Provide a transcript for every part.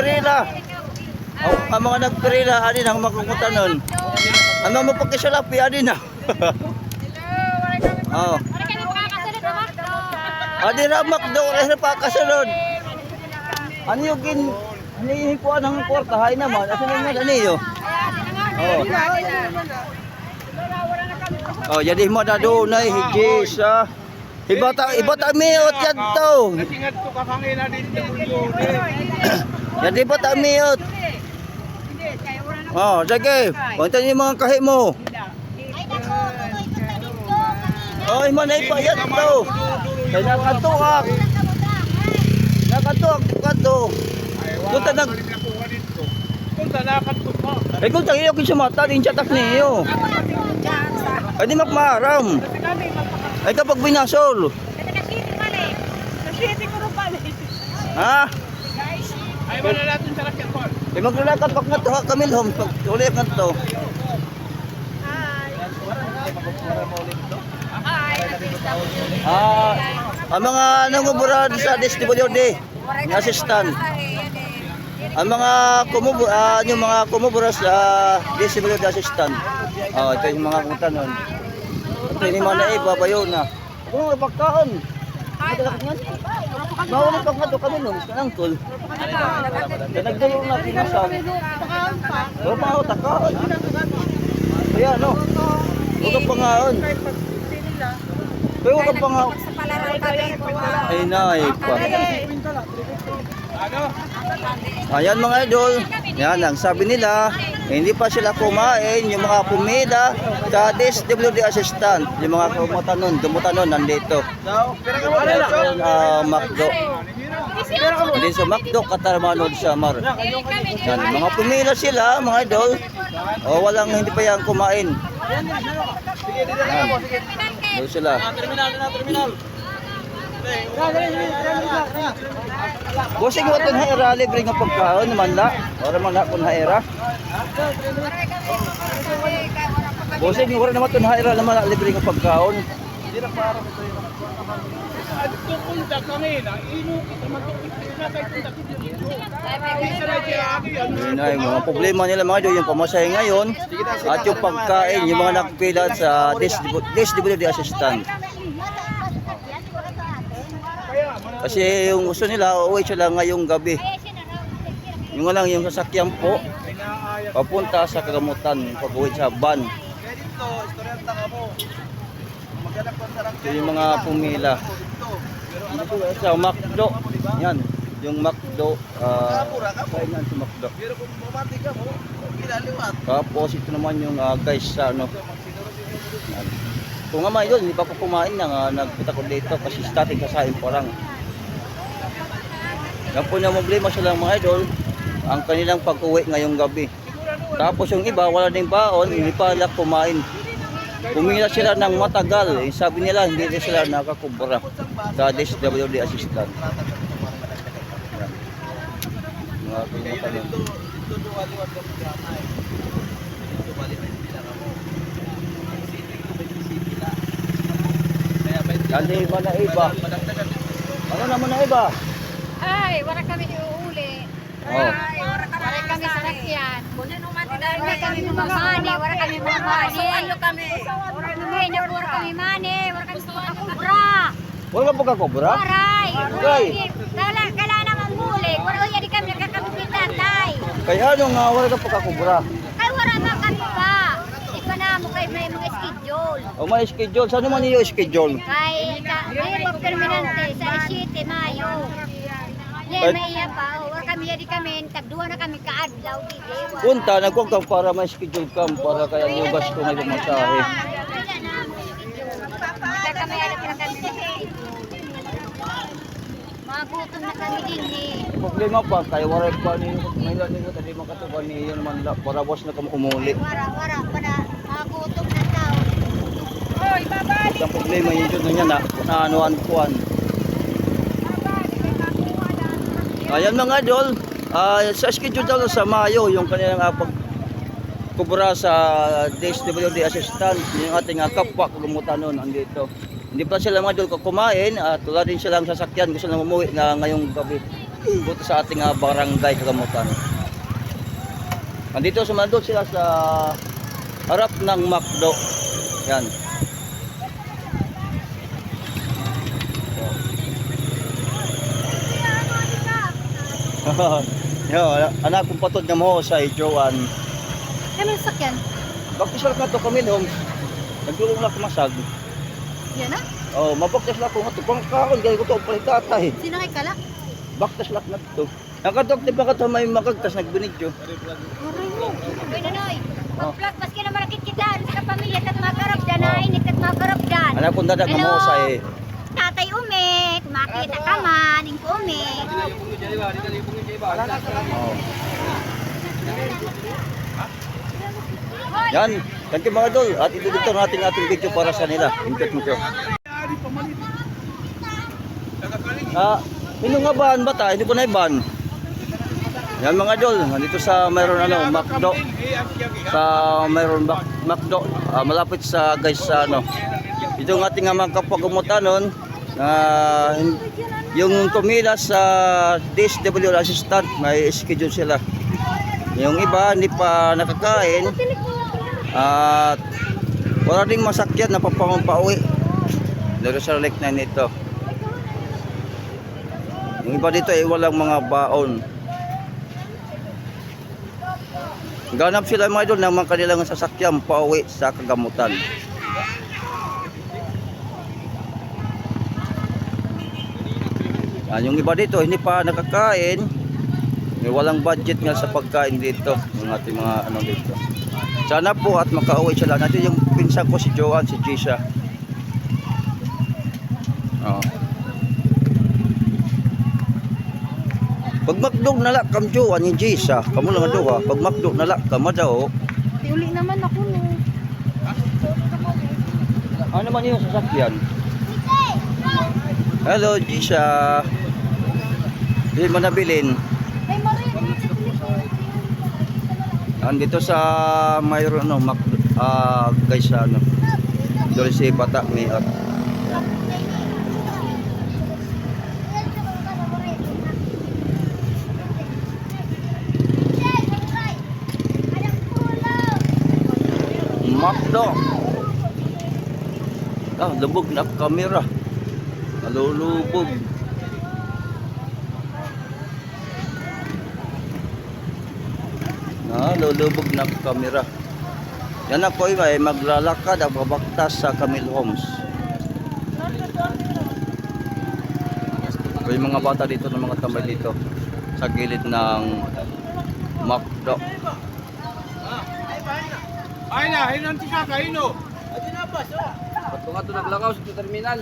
nagperila. Ang mga nagperila, anin ang makukutanon. Ang mga mapagkasalapi, anin na. Oh. Adi ramak daw, rin pa kasunod. Ano yung hinihikuan ng kwarta, hay naman. Asa naman, ano yun? Oh. Oh, jadi mo na doon na higis, ah. Ibata miot yan to. Nasingat ko kakangin na din sa bulyo. Jadi ibata miot. Oh, sige. Punta niyo mga kahi mo. Oh, imanay pa yan to. Kaya nakatuak. Nakatuak kato. Punta nag Punta nakatuk mo. eh kung tayo kin sumata din chatak niyo. Ay di makmaram. Ay kapag binasol. Ha? Ay wala natin sa rakyat ko. Di maglalakat pag nga to ha kamil hom. Uli ka to. Ah, ang mga nanguburad sa DSWD, ng assistant. Ang mga yung mga kumubura sa DSWD assistant. Oh, ito yung mga kutanon. Ito yung mga naibabayo na. Kung mga pagkaon. Bawal ito nga ito kami nung kanang tol. Nagdalo na pinasam. Pero pa ako takaon. Kaya no. Huwag kang pangaon. Pero huwag kang pangaon. Ay naay pa. Ayan mga idol. Yan ang sabi nila. Hindi pa sila kumain yung mga kumida sa DSWD assistant. Yung mga dumutanon nandito. Macdo. Hindi sa Macdo, Katarmanod sa Mar. Yan, mga pumila sila, mga idol. O walang hindi pa yan kumain. Yan. Doon sila. Terminal. Busing mo ito na era, libre nga pagkaon naman la. Ora man na kung haera. Busing mo rin naman ito na era naman la, libre nga pagkaon. Hindi na para ito yung punta kami na ino kita Yun ay mga problema nila mga idol, yung pamasahe ngayon at yung pagkain, yung mga nakapila sa DSWD assistant. Kasi yung gusto nila, uuwi sila ngayong gabi. Yung nga lang yung sasakyan po, papunta sa Kagamutan, pag-uwi sa van. So, yung mga pumila. Sa Macdo, yan. Yung Macdo, kainan si Macdo. Tapos ito naman yung guys sa ano. Yan. Kung nga mga idol, hindi pa po kumain na nagpunta ko dito kasi static kasain pa lang. Yan po na problema sila mga idol, ang kanilang pag-uwi ngayong gabi. Tapos yung iba, wala ding baon, hindi pa nila kumain. Pumila sila ng matagal, sabi nila hindi na sila nakakubra sa DSWD assistant. Yan. Mga pinakalan. Hindi ba na iba? Ano naman na iba? Ay, wala kami iuuli. Ay, wala kami sakyan. Wala kami mamani, wala kami mamani. Ano kami? Wala kami mani, wala kami makakubra. Wala ka pagkakobra? Waray. Waray. Kailangan naman muli. Wala ko yan kami nakakabibitan, tay. Kaya ano nga wala ka pagkakobra? Ay, wala man kami pa. Ikaw na mo kay may mga schedule. O may schedule, saan naman yung schedule? Kay may permanente sa 7 Mayo. Yan, may iya pa. Wala kami yan kami. Tagduha na kami kaadlaw. Punta, nagkuha ka para may schedule ka para kaya yung gasto na lumasahe. Kami alam na kami. Magutom na kami din eh. Problema pa, kaya wala pa niyo, may lang niyo, tadi makatuban niyo naman para boss na kami umuli. Wala. Magutom na tao. Hoy, babalik! Ang problema yun niya na anuan kuan. Ayan mga idol, sa schedule daw sa Mayo, yung kanilang pagkubra sa DSWD assistant, yung ating kapwa kagumutan nun, andito. Hindi pa sila mga idol kumain, at wala din silang sasakyan, gusto na umuwi na ngayong gabi. buto sa ating barangay Kagamutan. Nandito sumadot sila sa harap ng McDo. Yan. Yo, anak kong patod nga mo sa Joan. Kami sakyan. Bakit sila ka to kami nung nagdulong na kumasag. Yan na? Oh, mabaktas lang ko nga to. Pang karon gay ko to palitatay. Sinakay kala? Baktas lang na to. Nakadok di ba ka to may makagtas nagbinidyo. Aray mo. Uy, Nonoy. Mag-vlog, maski na malakit kita. Sa pamilya, kat makarabdan. Ay, kat makarabdan. Anak kong dadag nga mo sa Tatay Ume, makita ka man, ing Ume. Oh. Yan, thank you mga idol. At itutuloy natin ating video para sa nila. Intro. Ino nga ban ba tayo? Hindi ko na iban. Yan mga idol, nandito sa mayroon McDo. Sa mayroon McDo, malapit sa guys sa ito ang ating mga kapagumutanon yung tumila sa DSW assistant, may schedule sila. Yung iba hindi pa nakakain at wala ding masakyan na papauwi. Dito sa Lake 9 ito. Yung iba dito ay walang mga baon. Ganap sila mga idol ng mga kanilang sasakyan pauwi sa Kagamutan. Yung iba dito hindi pa nakakain, may walang budget nga sa pagkain dito ng ating mga dito. Sana po at makauwi sila. Natin yung pinsan ko si Joan, si Jisa. Pag McDo nala kam Joan ni Jisa, kamu lang do ha. Pag McDo nala kam daw. Uli naman ako no. Ano naman yung sasakyan? Hello Jisa. Hindi mo nabilin. Ay, Marin. Andito sa mayroon guys doon si Bata Mayor. McDo. Lubog na kamera. Nalulubog. Lulubog na kamera. Yan ako ay maglalakad at babaktas sa Camille Homes. May mga bata dito ng mga tambay dito sa gilid ng McDo. Ay na, hinanti ka kaino. Ba't nga ito naglakaw sa terminal?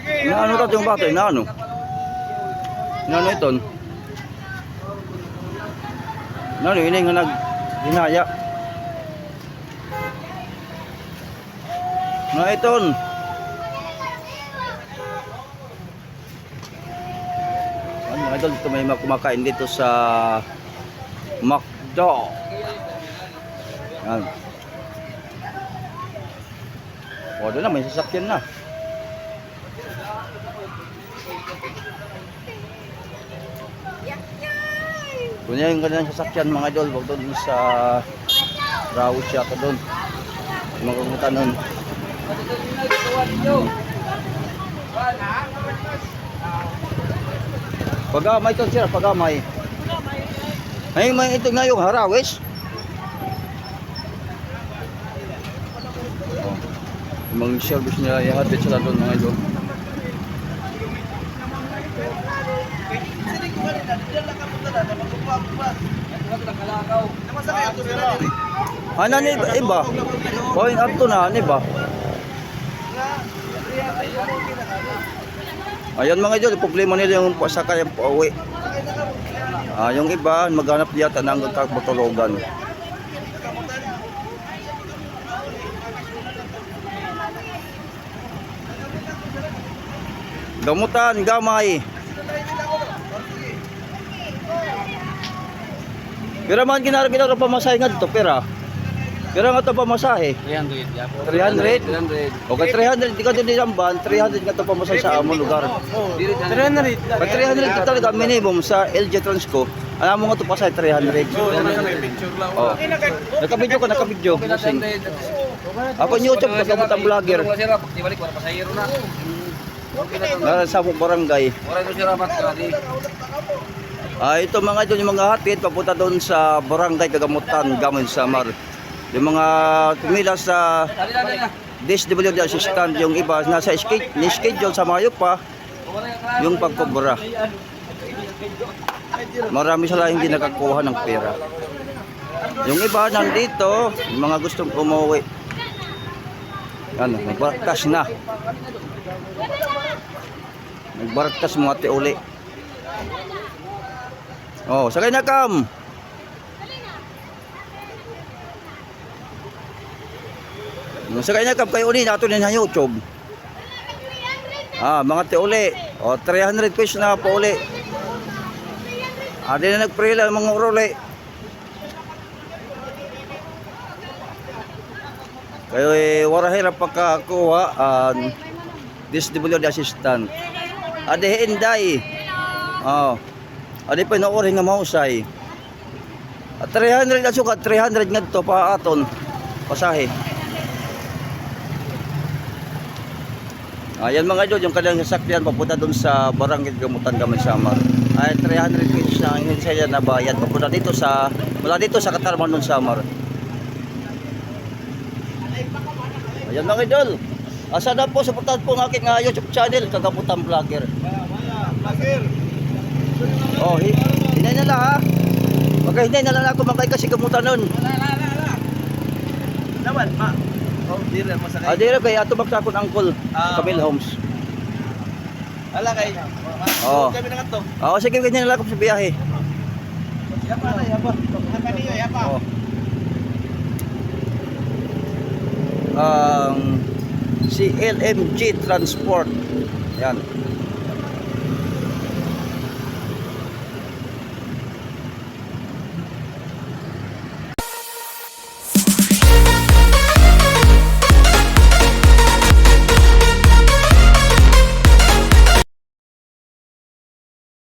Inaano ito yung bata? Inaano? Inaano ito? Inaano? Ini nga nag-hinaya. Na ito. Mga idol, dito may kumakain dito sa McDo. Yan. O, doon na, may sasakyan na. Kunya yung kanilang sasakyan mga idol, wag doon sa Rawit siya ka doon. Mga kumutan doon. Pagamay ito sir, pagamay. Ay, may ito nga yung Harawis. Mga service nila ihatid sila doon mga idol. Ano ni iba? Point up to na ni ba? Ayan mga idol, problema nila yung pasakay ang pauwi. Yung iba maghanap yata ng matulugan. Gamutan, gamay. Pero man ginara pamasahe nga dito, pera. Pero nga ito pamasahe. 300. Yeah. 300? 300. Okay, 300 di ka doon nilang ban, 300 nga ito pamasahe sa among lugar. Dili 300. Pag 300 ka talaga minimum sa LG Transco, alam mo nga ito pa sa 300. Oh. Nakabidyo ka, nakabidyo. Busing. Ako YouTube, pagkabot ang vlogger. Wala sira, pag tibalik wala pasahero na. Nasa barangay. Wala ito sira mat di. Ito mga ito yung mga hatid papunta doon sa barangay Kagamutan, Gamon Samar. Yung mga tumila sa Dali na. DSWD assistant, yung iba nasa schedule sa Mayo pa yung pagkobra. Marami sila hindi nakakuha ng pera. Yung iba nandito, yung mga gustong umuwi. Ano, nagbaraktas na. Nagbaraktas mga uli. Oh, sakay na kam. Sakay na kam kayo uli nato din sa YouTube. Mga uli. Oh, 300 pesos na po uli. Di na nagpre lang mga urole. Kayo wala hirap pagkakuha DSWD assistant. Ade hinday. Ade pa noorin nga mausay. 300 na sukat, 300 nga to pa aton pasahe. Yan mga idol, yung kanilang sasakyan papunta doon sa Barangay Gamutan, Gamon Samar. Ay 300 pesos na ang sila na bayad papunta dito sa Katarman doon Samar. Ayan mga idol. Sana po suportahan po ang aking YouTube channel, Kagamutan Vlogger. Oh, hinay na lang ha. Hinay na lang ako makay kasi gamutan nun. Naman, ma. Oh, dire mo sa Dire kay ato magsakon angkol. Camille Homes. Ala kay. Oh. Kami na to. Sige ganyan na lang ako sa biyahe. Yapa na, yapa. Hanggang niyo, yapa. Si LMG Transport. Yan.